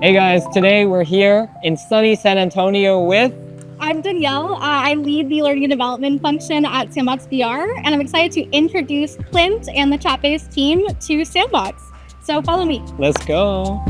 Hey guys, today we're here in sunny San Antonio with... I'm Danielle. I lead the learning and development function at Sandbox VR, and I'm excited to introduce Clint and the Chatbase team to Sandbox. So follow me. Let's go.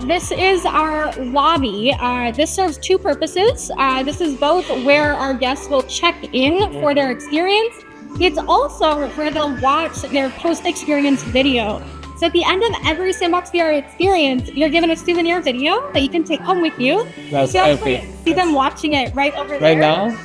This is our lobby. This serves two purposes. This is both where our guests will check in for their experience. It's also where they'll watch their post-experience video. So at the end of every Sandbox VR experience, you're given a souvenir video that you can take home with you. That's epic. See them watching it right over there. Right now?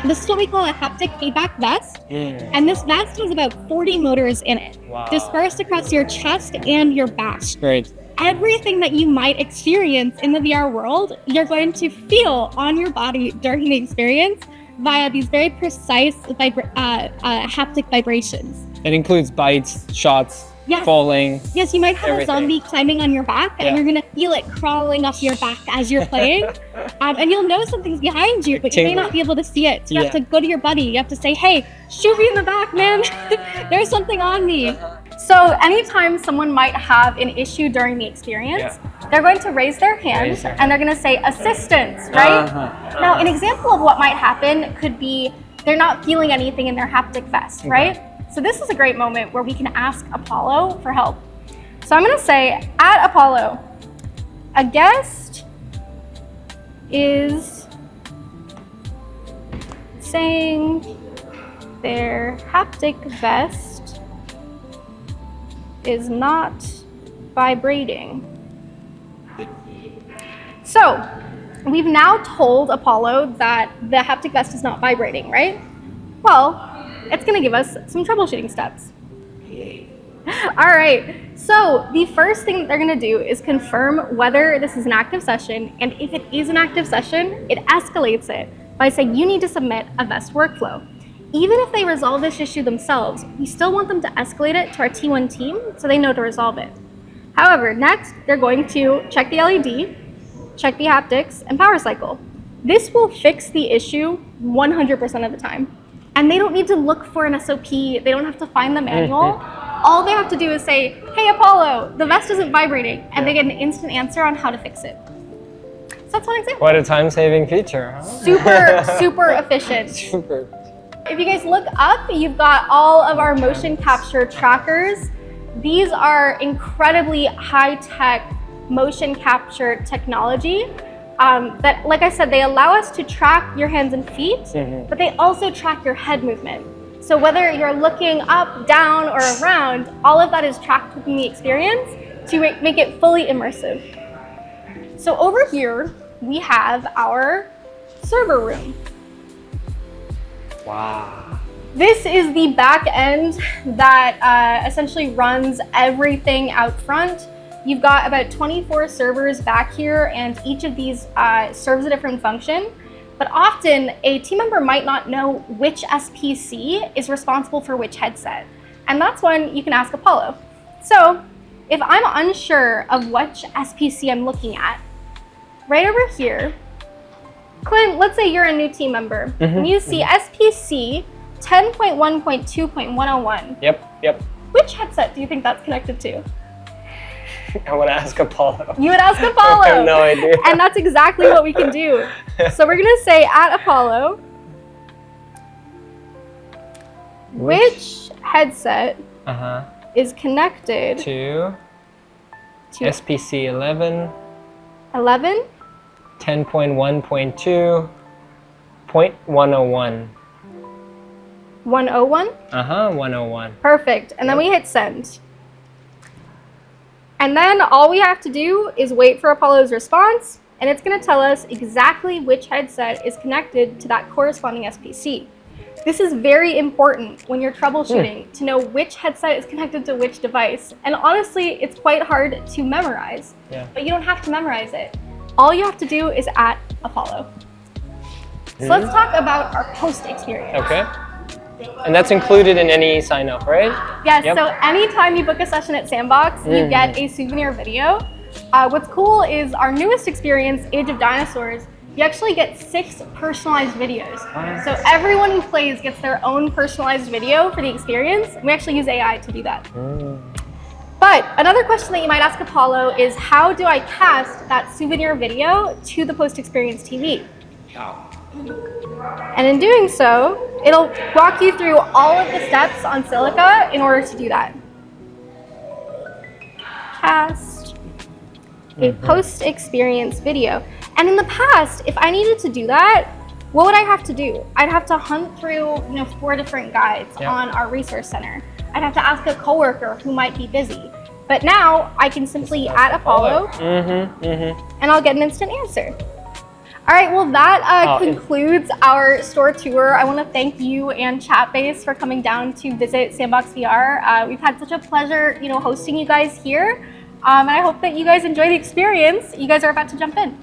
This is what we call a haptic feedback vest. And this vest has about 40 motors in it, dispersed across your chest and your back. Great. Everything that you might experience in the VR world, you're going to feel on your body during the experience via these very precise haptic vibrations. It includes bites, shots, Yes. falling. Yes, you might have everything. a zombie climbing on your back, and you're gonna feel it crawling up your back as you're playing. And you'll know something's behind you, but you may not be able to see it. So you have to go to your buddy. You have to say, hey, shoot me in the back, man. There's something on me. So anytime someone might have an issue during the experience, they're going to raise their hand and they're gonna say assistance, right? Now, an example of what might happen could be they're not feeling anything in their haptic vest, right? So this is a great moment where we can ask Apollo for help. So I'm gonna say, at Apollo, a guest is saying their haptic vest is not vibrating. So we've now told Apollo that the haptic vest is not vibrating, right? Well, it's gonna give us some troubleshooting steps. All right, so the first thing that they're gonna do is confirm whether this is an active session, and if it is an active session, it escalates it by saying you need to submit a vest workflow. Even if they resolve this issue themselves, we still want them to escalate it to our T1 team so they know to resolve it. However, next, they're going to check the LED, check the haptics, and power cycle. This will fix the issue 100% of the time. And they don't need to look for an SOP, they don't have to find the manual. All they have to do is say, hey Apollo, the vest isn't vibrating, and they get an instant answer on how to fix it. So that's one example. What a time-saving feature, huh? Super efficient. Super. If you guys look up, you've got all of our motion capture trackers. These are incredibly high-tech motion capture technology. That, like I said, they allow us to track your hands and feet, but they also track your head movement. So whether you're looking up, down, or around, all of that is tracked within the experience to make it fully immersive. So over here, we have our server room. Wow. This is the back end that essentially runs everything out front. You've got about 24 servers back here, and each of these serves a different function. But often, a team member might not know which SPC is responsible for which headset. And that's when you can ask Apollo. So if I'm unsure of which SPC I'm looking at, right over here, Clint, let's say you're a new team member, and you see SPC 10.1.2.101. Yep. Which headset do you think that's connected to? I want to ask Apollo. You would ask Apollo. I have no idea. And that's exactly what we can do. So we're going to say at Apollo, which headset is connected to SPC 11, 10.1.2.101. 101? 101. Perfect. And then we hit send. And then all we have to do is wait for Apollo's response, and it's going to tell us exactly which headset is connected to that corresponding SPC. This is very important when you're troubleshooting to know which headset is connected to which device. And honestly, it's quite hard to memorize, but you don't have to memorize it. All you have to do is at Apollo. So let's talk about our post experience. Okay. And that's included in any sign up, right? Yes, so anytime you book a session at Sandbox, you get a souvenir video. What's cool is our newest experience, Age of Dinosaurs, you actually get 6 personalized videos. So everyone who plays gets their own personalized video for the experience. We actually use AI to do that. But another question that you might ask Apollo is, how do I cast that souvenir video to the post-experience TV? And in doing so, it'll walk you through all of the steps on Silica in order to do that. Cast a post-experience video. And in the past, if I needed to do that, what would I have to do? I'd have to hunt through 4 different guides on our resource center. I'd have to ask a coworker who might be busy. But now I can simply add Apollo and I'll get an instant answer. All right, well that concludes our store tour. I want to thank you and Chatbase for coming down to visit Sandbox VR. We've had such a pleasure, hosting you guys here. And I hope that you guys enjoy the experience. You guys are about to jump in.